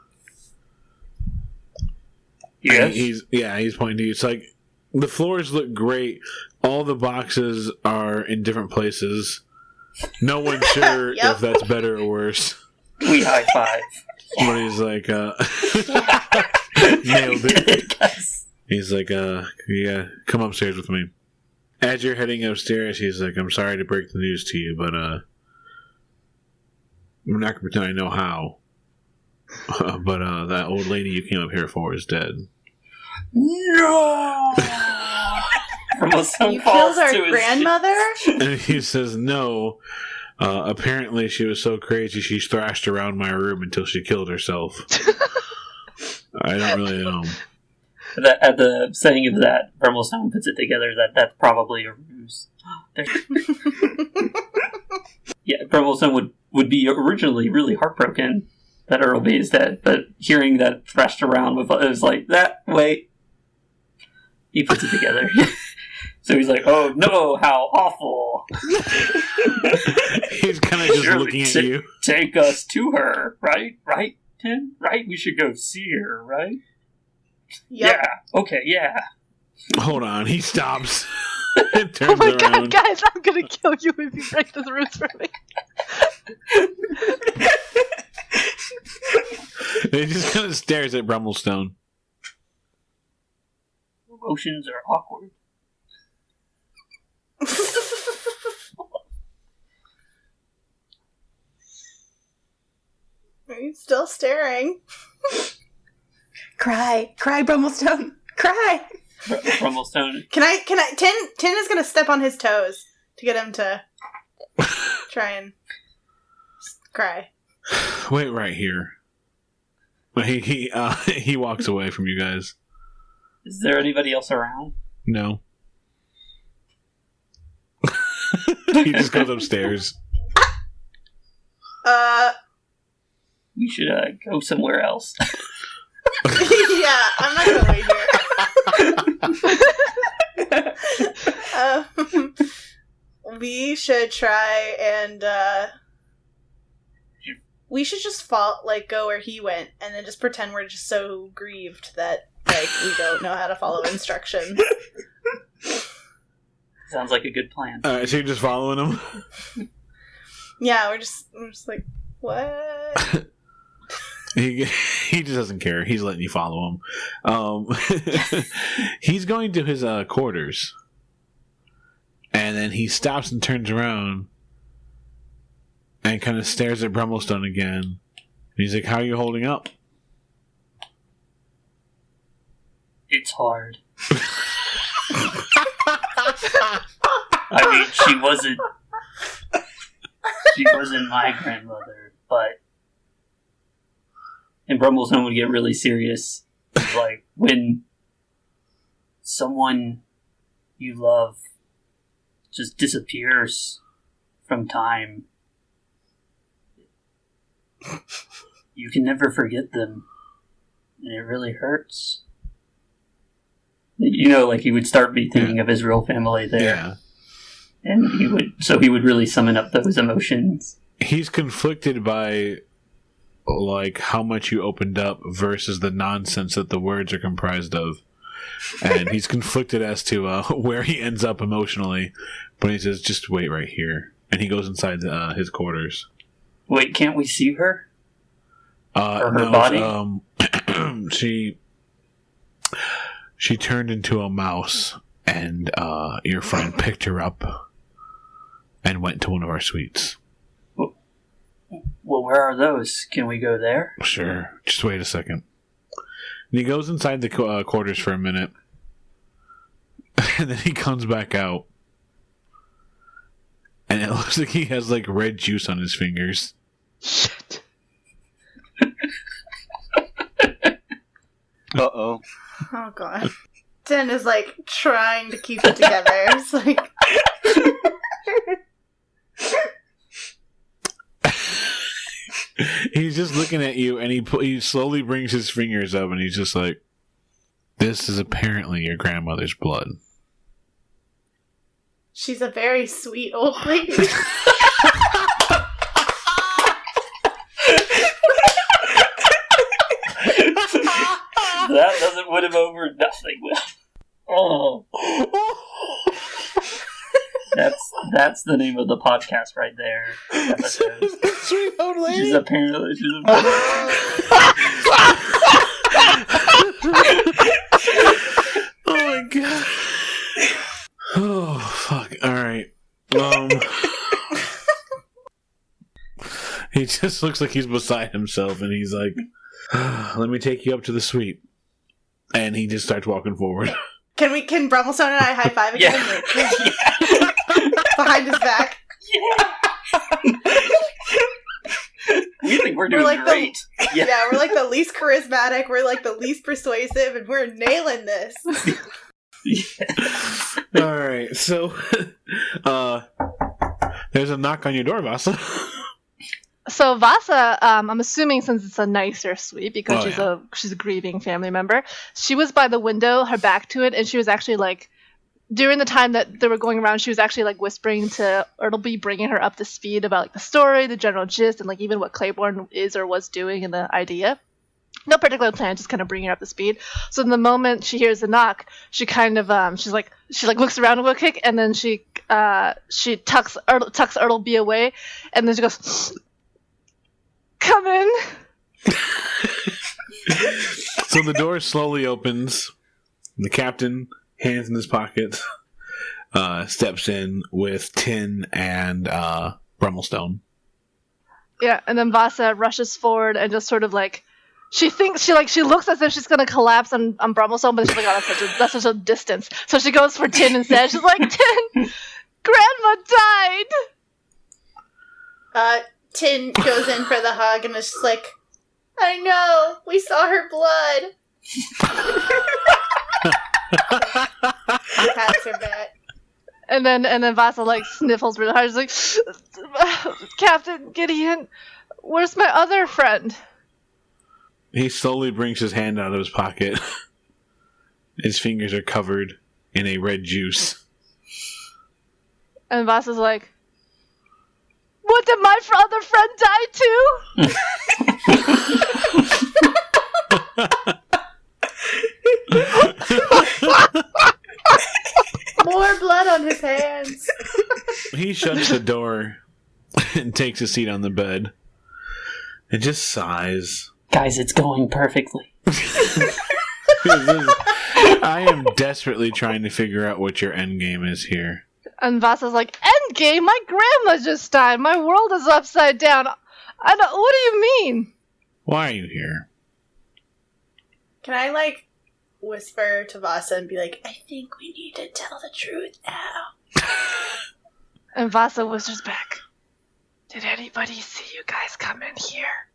Yes. He's pointing to you. It's like the floors look great. All the boxes are in different places. No one's sure Yep. if that's better or worse. We high five. But he's like, nailed it. Yes. He's like, yeah, come upstairs with me. As you're heading upstairs, he's like, I'm sorry to break the news to you, but I'm not gonna pretend I know how. But that old lady you came up here for is dead. No. You killed our grandmother? And he says, no. Apparently she was so crazy she thrashed around my room until she killed herself. I don't really know. At the saying of that, Vermelstone puts it together that that's probably a ruse. Yeah, Vermelstone would be originally really heartbroken that Ertleby is dead, but hearing that thrashed around with it was like, that, wait. He puts it together. So he's like, oh no, how awful. He's kind of just Surely looking at you. Take us to her, right? Right, Tim? Right? We should go see her, right? Yep. Yeah. Okay, yeah. Hold on, he stops. Oh Turns my around. god, guys, I'm gonna kill you if you break this ruse for me. He just kind of stares at Brummelstone. Emotions are awkward. Are you still staring? Cry, Brummelstone, cry. Brummelstone. Can I, Tin is gonna step on his toes to get him to try and cry. Wait right here. He walks away from you guys. Is there anybody else around? No. He just goes upstairs. We should go somewhere else. Yeah, I'm not gonna wait here. We should try and we should just go where he went, and then just pretend we're just so grieved that we don't know how to follow instructions. Sounds like a good plan. Alright, so you're just following him? Yeah, we're just like, what? He just doesn't care. He's letting you follow him. He's going to his quarters. And then he stops and turns around and kind of stares at Brummelstone again. And he's like, how are you holding up? It's hard. I mean, she wasn't my grandmother, but... And Brummelstone would get really serious. Like, when someone you love just disappears from time, you can never forget them. And it really hurts. You know, like he would start be thinking of his real family there. Yeah. And he would really summon up those emotions. He's conflicted by like how much you opened up versus the nonsense that the words are comprised of. And he's conflicted as to where he ends up emotionally. But he says, just wait right here. And he goes inside his quarters. Wait, can't we see her? Or her body? She turned into a mouse, and your friend picked her up and went to one of our suites. Well, where are those? Can we go there? Sure. Just wait a second. And he goes inside the quarters for a minute, and then he comes back out, and it looks like he has like red juice on his fingers. Shit. Uh-oh. Oh god. Den is like trying to keep it together. It's like he's just looking at you, and he slowly brings his fingers up, and he's just like, "This is apparently your grandmother's blood." she's a very sweet old lady. That doesn't win him over nothing. Oh. That's the name of the podcast right there. Sweet old lady. She's apparently Oh my god. Oh fuck. Alright. He just looks like he's beside himself, and he's like, let me take you up to the suite. And he just starts walking forward. Can Brummelstone and I high five again? Yeah. Behind his back. We think we're doing like great. Yeah, we're like the least charismatic, we're like the least persuasive, and we're nailing this. Alright, so there's a knock on your door, Vasa. So Vasa, I'm assuming since it's a nicer suite because she's a grieving family member, she was by the window, her back to it, and she was actually like, during the time that they were going around, she was actually like whispering to Ertleby, bringing her up to speed about like the story, the general gist, and like even what Claiborne is or was doing and the idea. No particular plan, just kind of bringing her up to speed. So the moment she hears the knock, she kind of she looks around real quick, and then she tucks Ertleby away, and then she goes, "Come in." So the door slowly opens. The captain, hands in his pockets, steps in with Tin and Brummelstone. Yeah, and then Vasa rushes forward and just sort of like, she looks as if she's gonna collapse on Brummelstone, but she's like, oh, that's such a distance. So she goes for Tin instead. She's like, Tin, Grandma died. Tin goes in for the hug and is just like, I know, we saw her blood. Pats her back. And then Vasa like sniffles really hard. She's like, Captain Gideon, where's my other friend? He slowly brings his hand out of his pocket. His fingers are covered in a red juice. And Vasa's like, what, did my other friend die too? More blood on his hands. He shuts the door and takes a seat on the bed and just sighs. Guys, it's going perfectly. I am desperately trying to figure out what your end game is here. And Vasa's like, Endgame? My grandma just died. My world is upside down. What do you mean? Why are you here? Can I, like, whisper to Vasa and be like, I think we need to tell the truth now. And Vasa whispers back, did anybody see you guys come in here?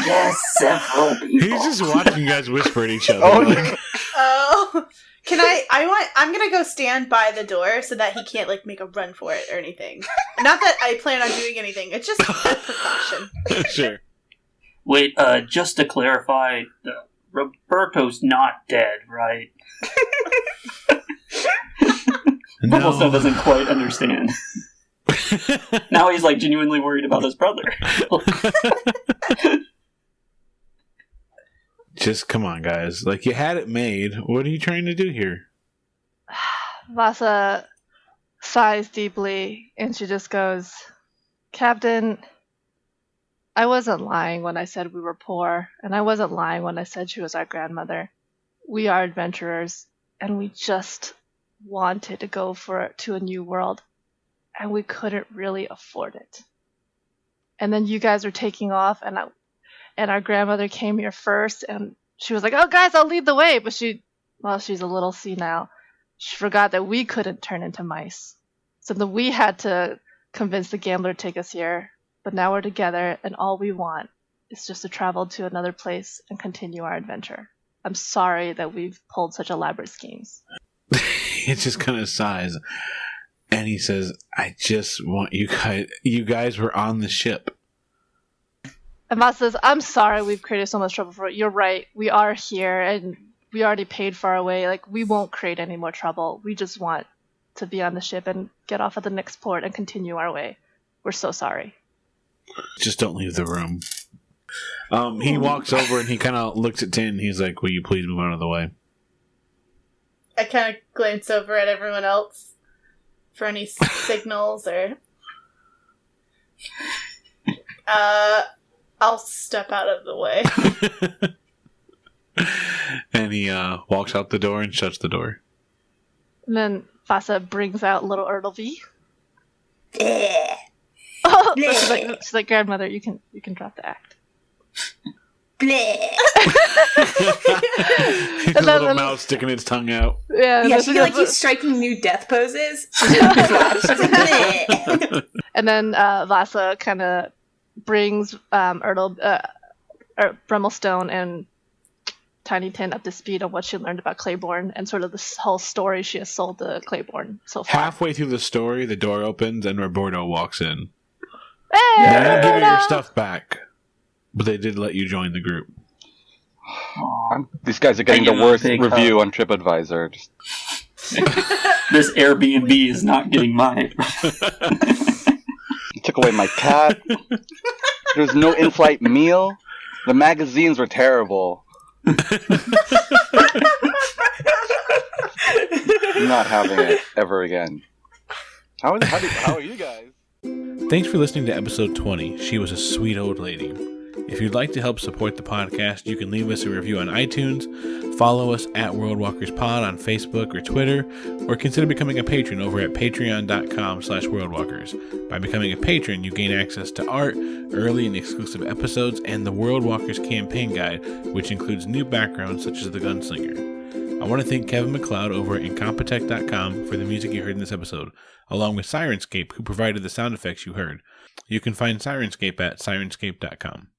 Yes, several people. He's just watching you guys whisper at each other. Can I'm gonna go stand by the door so that he can't, like, make a run for it or anything. Not that I plan on doing anything, it's just a precaution. Sure. Wait, just to clarify, the Roberto's not dead, right? Rumpelstiltskin doesn't quite understand. Now he's like genuinely worried about his brother. Just come on, guys. Like, you had it made. What are you trying to do here? Vasa sighs deeply, and she just goes, Captain, I wasn't lying when I said we were poor, and I wasn't lying when I said she was our grandmother. We are adventurers, and we just wanted to go to a new world, and we couldn't really afford it. And then you guys were taking off, and our grandmother came here first, and she was like, oh, guys, I'll lead the way. But she's a little senile. She forgot that we couldn't turn into mice. So then we had to convince the gambler to take us here. But now we're together, and all we want is just to travel to another place and continue our adventure. I'm sorry that we've pulled such elaborate schemes. It just kind of sighs. And he says, I just want you guys were on the ship. And Mas says, I'm sorry we've created so much trouble for you. You're right. We are here, and we already paid for our way. Like, we won't create any more trouble. We just want to be on the ship and get off at the next port and continue our way. We're so sorry. Just don't leave the room. He walks over and he kind of looks at Tin. He's like, will you please move out of the way? I kind of glance over at everyone else for any signals or... I'll step out of the way. And he walks out the door and shuts the door. And then Vasa brings out little Ertleby. She's like, grandmother, you can drop the act. A little mouse sticking its tongue out. Yeah, she he's striking new death poses. And then Vasa kind of brings Brummelstone and Tiny Tin up to speed on what she learned about Claiborne and sort of this whole story she has sold to Claiborne so far. Halfway through the story, the door opens and Roberto walks in. Hey, they didn't give you your stuff back, but they did let you join the group. These guys are getting the worst review on TripAdvisor. This Airbnb is not getting mine. You took away my cat. There's no in-flight meal. The magazines were terrible. I'm not having it ever again. How are you guys? Thanks for listening to episode 20. She was a sweet old lady. If you'd like to help support the podcast, you can leave us a review on iTunes, follow us at WorldWalkersPod on Facebook or Twitter, or consider becoming a patron over at patreon.com/WorldWalkers. By becoming a patron, you gain access to art, early and exclusive episodes, and the World Walkers campaign guide, which includes new backgrounds such as the Gunslinger. I want to thank Kevin MacLeod over at Incompetech.com for the music you heard in this episode, along with Syrinscape, who provided the sound effects you heard. You can find Syrinscape at Syrinscape.com.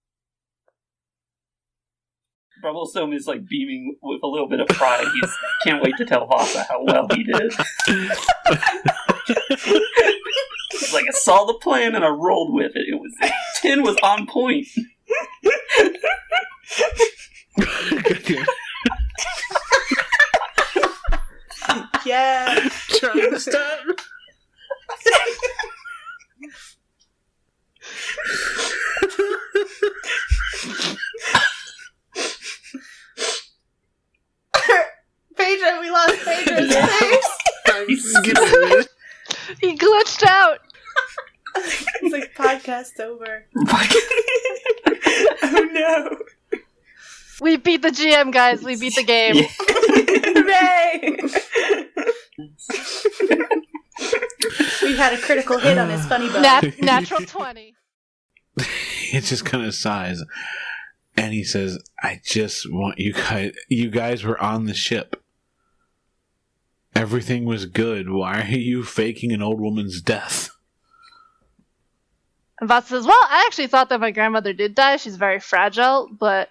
Brummelstone is like beaming with a little bit of pride. He can't wait to tell Vasa how well he did. He's like, I saw the plan and I rolled with it. Tin was on point. Yeah. Trying to stop. Pedro, we lost Pedro's face. He glitched out. It's like podcast over. Oh no. We beat the GM, guys. We beat the game. Yeah. Hooray! We had a critical hit on his funny bone. Natural 20. It just kind of sighs. And he says, I just want you guys were on the ship. Everything was good. Why are you faking an old woman's death? And Vats says, well, I actually thought that my grandmother did die. She's very fragile, but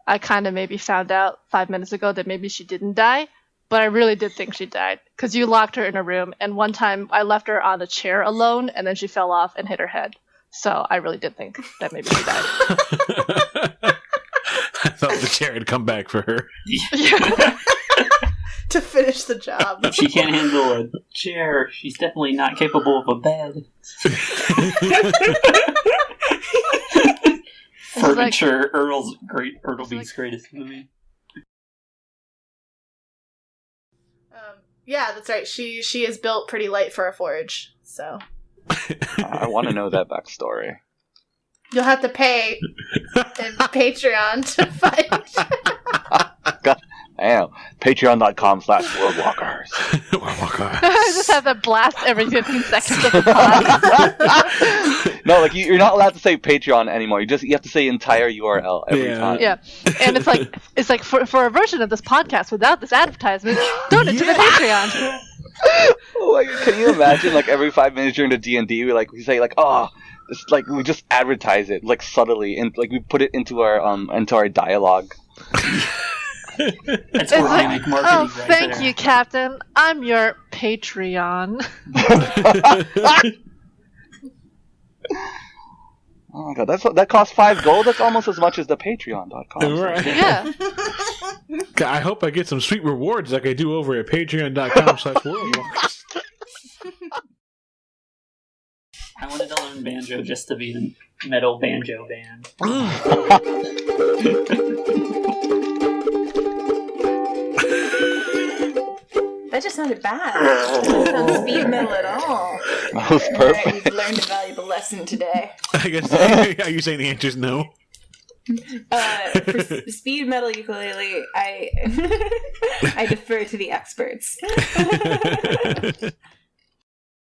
I kind of maybe found out 5 minutes ago that maybe she didn't die. But I really did think she died, because you locked her in a room, and one time I left her on a chair alone, and then she fell off and hit her head. So I really did think that maybe she died. thought the chair had come back for her. To finish the job. If she can't handle a chair, she's definitely not capable of a bed. Furniture, Ertleby's greatest movie. Yeah, that's right. She is built pretty light for a forge, so I want to know that backstory. you'll have to pay in Patreon to find. God damn. Patreon.com/worldwalkers. I just have to blast every 15 seconds of the pod. No, like you're not allowed to say Patreon anymore. You have to say entire URL every time. Yeah, and it's like for a version of this podcast without this advertisement, donate to the Patreon. Oh my God, can you imagine? Like every 5 minutes during the D&D, we say like, oh, it's like we just advertise it like subtly, and like we put it into our dialogue. That's organic marketing. Oh, thank you, Captain. I'm your Patreon. Oh my God, that costs 5 gold. That's almost as much as the Patreon.com. Right. Yeah. I hope I get some sweet rewards like I do over at patreon.com/worldwalkers. I wanted to learn banjo just to be in a metal banjo band. That just sounded bad. That doesn't sound speed metal at all. That was perfect. Alright, we've learned a valuable lesson today. I guess. Are you saying the answer is no? For speed metal ukulele, I defer to the experts.